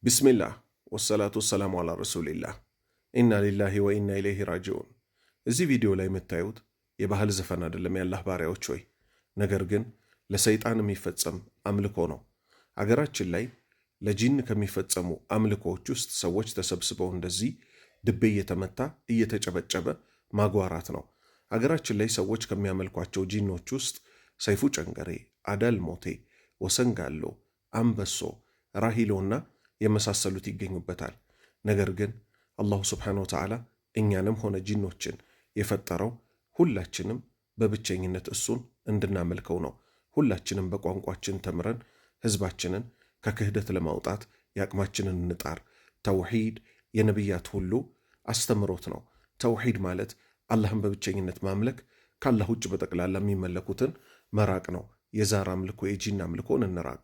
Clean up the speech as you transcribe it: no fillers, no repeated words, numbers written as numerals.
ቢስሚላህ ወሰላቱ ወሰላሙ አላ ረሱሊላህ ኢና ሊላሂ ወኢና ኢለይሂ ራጂዑን። እዚህ ቪዲዮ ላይ የምታዩት የባህል ዘፈን አይደለም የአላህ ባሪያዎች ሆይ፣ ነገር ግን ለሰይጣን የሚፈጸም አምልኮ ነው። አገራችን ላይ ለጂን ከሚፈጸሙ አምልኮዎች ውስጥ ሰዎች ተሰብስበው እንደዚህ ድቤ እየተመታ እየተጨበጨበ ማጓራት ነው። አገራችን ላይ ሰዎች ከሚያመልኳቸው ጂኖች ውስጥ ሰይፉ ጨንገሬ፣ አዳል ሞቴ፣ ወሰንጋሎ፣ አንበሶ፣ ራሂሎና የመሳሰሉት ይገኙበታል። ነገር ግን አላሁ ስብሓነሁ ወተዓላ እኛንም ሆነ ጂኖችን የፈጠረው ሁላችንም በብቸኝነት እሱን እንድናመልከው ነው። ሁላችንም በቋንቋችን ተምረን ህዝባችንን ከክህደት ለማውጣት የአቅማችንን እንጣር። ተውሂድ የነቢያት ሁሉ አስተምሮት ነው። ተውሂድ ማለት አላህን በብቸኝነት ማምለክ፣ ከአላህ ውጭ በጠቅላላ የሚመለኩትን መራቅ ነው። የዛር አምልኮ የጂን አምልኮን እንራቅ።